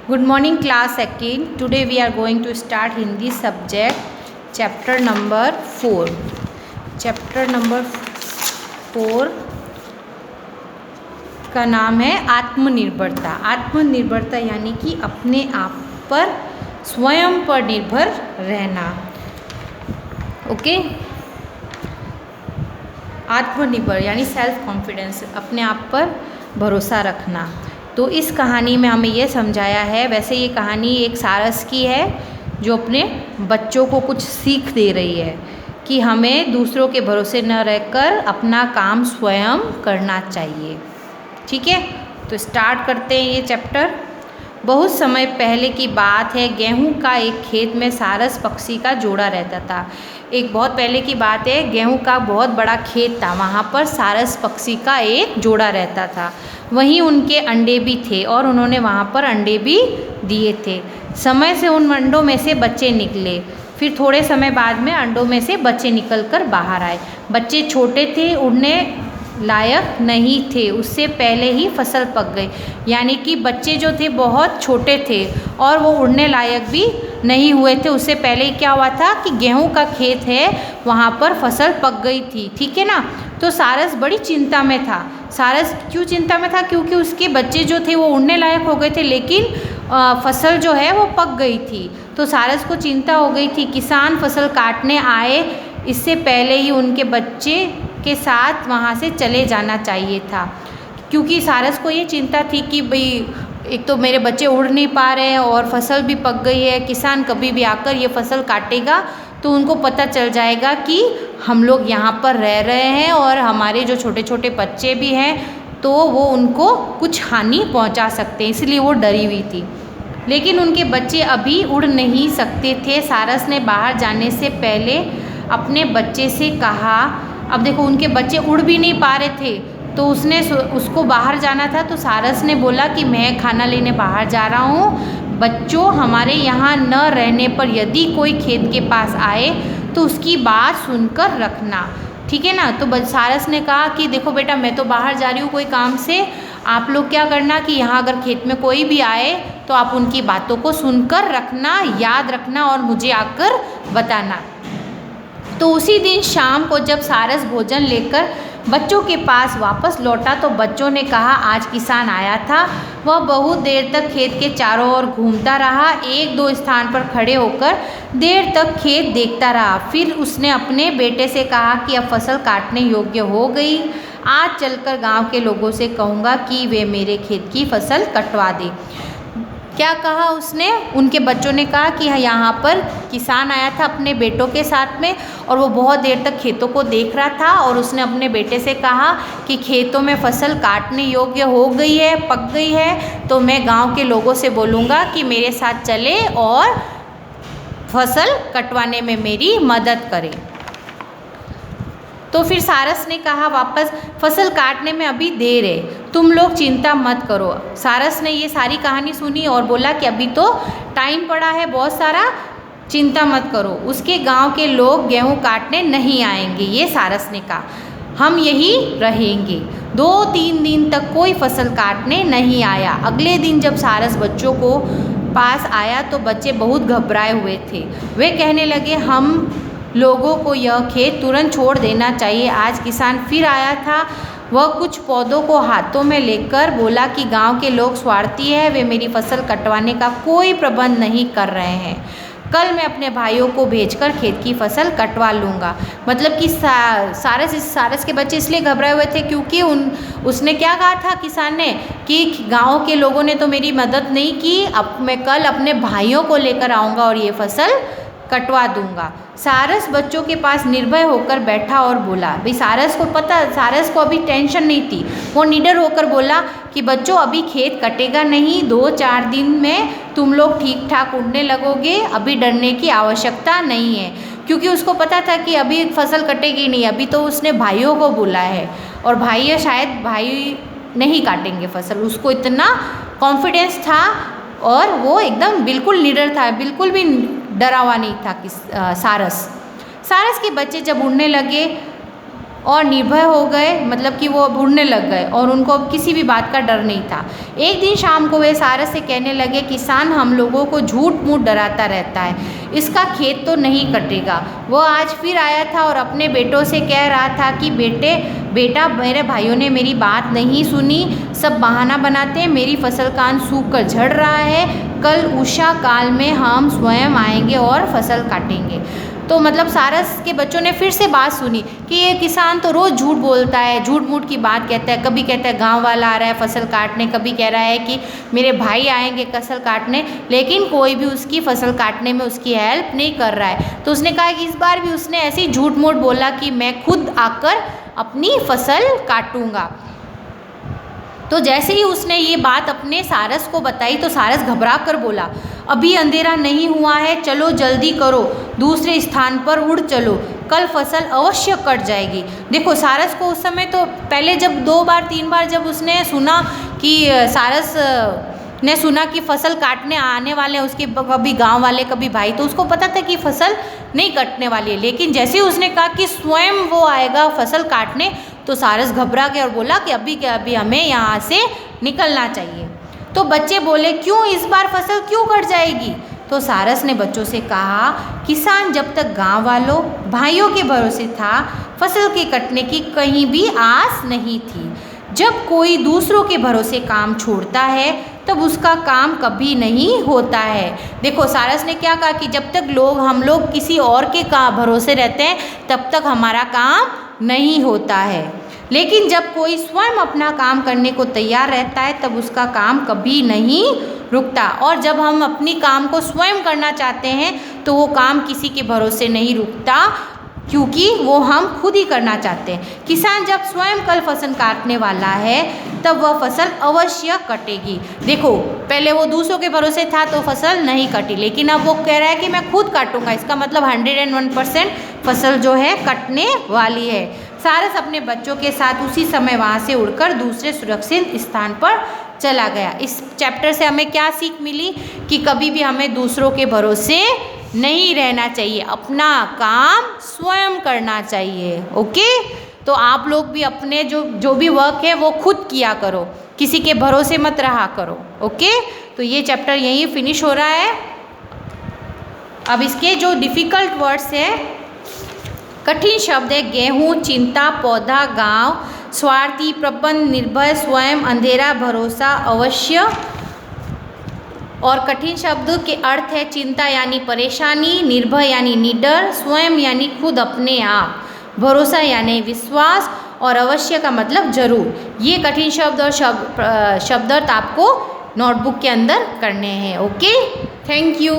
Good morning class again. Today we are going to start Hindi subject chapter number 4. Chapter number 4 का नाम है आत्मनिर्भरता। आत्मनिर्भरता यानी कि अपने आप पर स्वयं पर निर्भर रहना। ओके, आत्मनिर्भर यानी सेल्फ कॉन्फिडेंस, अपने आप पर भरोसा रखना। तो इस कहानी में हमें ये समझाया है, वैसे ये कहानी एक सारस की है जो अपने बच्चों को कुछ सीख दे रही है कि हमें दूसरों के भरोसे न रहकर अपना काम स्वयं करना चाहिए। ठीक है, तो स्टार्ट करते हैं ये चैप्टर। बहुत समय पहले की बात है, गेहूं का एक खेत में सारस पक्षी का जोड़ा रहता था। एक बहुत पहले की बात है, गेहूं का बहुत बड़ा खेत था, वहाँ पर सारस पक्षी का एक जोड़ा रहता था। वहीं उनके अंडे भी थे और उन्होंने वहाँ पर अंडे भी दिए थे। समय से उन अंडों में से बच्चे निकले। फिर थोड़े समय बाद में अंडों में से बच्चे निकलकर बाहर आए। बच्चे छोटे थे, उड़ने लायक नहीं थे, उससे पहले ही फसल पक गई। यानी कि बच्चे जो थे बहुत छोटे थे और वो उड़ने लायक भी नहीं हुए थे। उससे पहले ही क्या हुआ था कि गेहूं का खेत है, वहाँ पर फसल पक गई थी। ठीक है ना। तो सारस बड़ी चिंता में था। सारस क्यों चिंता में था? क्योंकि उसके बच्चे जो थे वो उड़ने लायक हो गए थे, लेकिन फसल जो है वो पक गई थी। तो सारस को चिंता हो गई थी। किसान फसल काटने आए, इससे पहले ही उनके बच्चे के साथ वहाँ से चले जाना चाहिए था, क्योंकि सारस को ये चिंता थी कि भाई एक तो मेरे बच्चे उड़ नहीं पा रहे हैं और फसल भी पक गई है। किसान कभी भी आकर ये फसल काटेगा तो उनको पता चल जाएगा कि हम लोग यहाँ पर रह रहे हैं और हमारे जो छोटे छोटे बच्चे भी हैं, तो वो उनको कुछ हानि पहुँचा सकते हैं, इसलिए वो डरी हुई थी। लेकिन उनके बच्चे अभी उड़ नहीं सकते थे। सारस ने बाहर जाने से पहले अपने बच्चे से कहा, अब देखो उनके बच्चे उड़ भी नहीं पा रहे थे, तो उसको बाहर जाना था। तो सारस ने बोला कि मैं खाना लेने बाहर जा रहा हूँ, बच्चों हमारे यहाँ न रहने पर यदि कोई खेत के पास आए तो उसकी बात सुनकर रखना। ठीक है ना। तो सारस ने कहा कि देखो बेटा, मैं तो बाहर जा रही हूँ कोई काम से, आप लोग क्या करना कि यहाँ अगर खेत में कोई भी आए तो आप उनकी बातों को सुनकर रखना, याद रखना और मुझे आकर बताना। तो उसी दिन शाम को जब सारस भोजन लेकर बच्चों के पास वापस लौटा तो बच्चों ने कहा, आज किसान आया था। वह बहुत देर तक खेत के चारों ओर घूमता रहा, एक दो स्थान पर खड़े होकर देर तक खेत देखता रहा। फिर उसने अपने बेटे से कहा कि अब फसल काटने योग्य हो गई, आज चलकर गांव के लोगों से कहूँगा कि वे मेरे खेत की फसल कटवा दे। क्या कहा उसने? उनके बच्चों ने कहा कि यहाँ पर किसान आया था अपने बेटों के साथ में और वो बहुत देर तक खेतों को देख रहा था, और उसने अपने बेटे से कहा कि खेतों में फसल काटने योग्य हो गई है, पक गई है, तो मैं गांव के लोगों से बोलूँगा कि मेरे साथ चले और फसल कटवाने में मेरी मदद करें। तो फिर सारस ने कहा वापस, फसल काटने में अभी देर है, तुम लोग चिंता मत करो। सारस ने ये सारी कहानी सुनी और बोला कि अभी तो टाइम पड़ा है बहुत सारा, चिंता मत करो। उसके गांव के लोग गेहूं काटने नहीं आएंगे, ये सारस ने कहा, हम यहीं रहेंगे। 2-3 दिन तक कोई फसल काटने नहीं आया। अगले दिन जब सारस बच्चों को पास आया तो बच्चे बहुत घबराए हुए थे। वे कहने लगे, हम लोगों को यह खेत तुरंत छोड़ देना चाहिए। आज किसान फिर आया था, वह कुछ पौधों को हाथों में लेकर बोला कि गांव के लोग स्वार्थी हैं, वे मेरी फसल कटवाने का कोई प्रबंध नहीं कर रहे हैं। कल मैं अपने भाइयों को भेजकर खेत की फसल कटवा लूँगा। मतलब कि सारस के बच्चे इसलिए घबराए हुए थे क्योंकि उसने क्या कहा था किसान ने कि गांव के लोगों ने तो मेरी मदद नहीं की, अब मैं कल अपने भाइयों को लेकर आऊँगा और ये फसल कटवा दूंगा। सारस बच्चों के पास निर्भय होकर बैठा और बोला, भाई सारस को अभी टेंशन नहीं थी। वो निडर होकर बोला कि बच्चों अभी खेत कटेगा नहीं, 2-4 दिन में तुम लोग ठीक ठाक उड़ने लगोगे, अभी डरने की आवश्यकता नहीं है। क्योंकि उसको पता था कि अभी फसल कटेगी नहीं, अभी तो उसने भाइयों को बोला है और शायद भाई नहीं काटेंगे फसल। उसको इतना कॉन्फिडेंस था और वो एकदम बिल्कुल निडर था, बिल्कुल भी डरा हुआ नहीं था कि सारस के बच्चे जब उड़ने लगे और निर्भय हो गए, मतलब कि वो अब उड़ने लग गए और उनको अब किसी भी बात का डर नहीं था। एक दिन शाम को वे सारस से कहने लगे, किसान हम लोगों को झूठ मूठ डराता रहता है, इसका खेत तो नहीं कटेगा। वो आज फिर आया था और अपने बेटों से कह रहा था कि बेटा मेरे भाइयों ने मेरी बात नहीं सुनी, सब बहाना बनाते हैं, मेरी फसल कान सूख कर झड़ रहा है, कल उषा काल में हम स्वयं आएंगे और फसल काटेंगे। तो मतलब सारस के बच्चों ने फिर से बात सुनी कि ये किसान तो रोज़ झूठ बोलता है, झूठ मूठ की बात कहता है, कभी कहता है गांव वाला आ रहा है फसल काटने, कभी कह रहा है कि मेरे भाई आएंगे फसल काटने, लेकिन कोई भी उसकी फसल काटने में उसकी हेल्प नहीं कर रहा है। तो उसने कहा कि इस बार भी उसने ऐसे ही झूठ मूठ बोला कि मैं खुद आकर अपनी फसल काटूंगा। तो जैसे ही उसने ये बात अपने सारस को बताई तो सारस घबरा कर बोला, अभी अंधेरा नहीं हुआ है, चलो जल्दी करो, दूसरे स्थान पर उड़ चलो, कल फसल अवश्य कट जाएगी। देखो सारस को उस समय तो पहले जब 2 बार 3 बार जब उसने सुना कि सारस ने सुना कि फसल काटने आने वाले हैं उसके कभी गांव वाले कभी भाई, तो उसको पता था कि फसल नहीं कटने वाली है। लेकिन जैसे ही उसने कहा कि स्वयं वो आएगा फसल काटने, तो सारस घबरा गया और बोला कि अभी क्या अभी हमें यहाँ से निकलना चाहिए। तो बच्चे बोले, क्यों इस बार फसल क्यों कट जाएगी? तो सारस ने बच्चों से कहा, किसान जब तक गांव वालों भाइयों के भरोसे था, फसल के कटने की कहीं भी आस नहीं थी। जब कोई दूसरों के भरोसे काम छोड़ता है तब उसका काम कभी नहीं होता है। देखो सारस ने क्या कहा कि जब तक हम लोग किसी और के भरोसे रहते हैं तब तक हमारा काम नहीं होता है, लेकिन जब कोई स्वयं अपना काम करने को तैयार रहता है तब उसका काम कभी नहीं रुकता। और जब हम अपनी काम को स्वयं करना चाहते हैं तो वो काम किसी के भरोसे नहीं रुकता, क्योंकि वो हम खुद ही करना चाहते हैं। किसान जब स्वयं कल फसल काटने वाला है तब वह फसल अवश्य कटेगी। देखो पहले वो दूसरों के भरोसे था तो फसल नहीं कटी, लेकिन अब वो कह रहा है कि मैं खुद काटूंगा, इसका मतलब 101% फसल जो है कटने वाली है। सारस अपने बच्चों के साथ उसी समय वहाँ से उड़कर दूसरे सुरक्षित स्थान पर चला गया। इस चैप्टर से हमें क्या सीख मिली कि कभी भी हमें दूसरों के भरोसे नहीं रहना चाहिए, अपना काम स्वयं करना चाहिए। ओके, तो आप लोग भी अपने जो भी वर्क है वो खुद किया करो, किसी के भरोसे मत रहा करो। ओके, तो ये चैप्टर यहीं फिनिश हो रहा है। अब इसके जो डिफ़िकल्ट वर्ड्स है, कठिन शब्द है गेहूँ, चिंता, पौधा, गांव, स्वार्थी, प्रपंच, निर्भय, स्वयं, अंधेरा, भरोसा, अवश्य। और कठिन शब्द के अर्थ है चिंता यानी परेशानी, निर्भय यानी निडर, स्वयं यानी खुद अपने आप, भरोसा यानी विश्वास और अवश्य का मतलब जरूर। ये कठिन शब्द और शब्दार्थ आपको नोटबुक के अंदर करने हैं। Okay, thank you.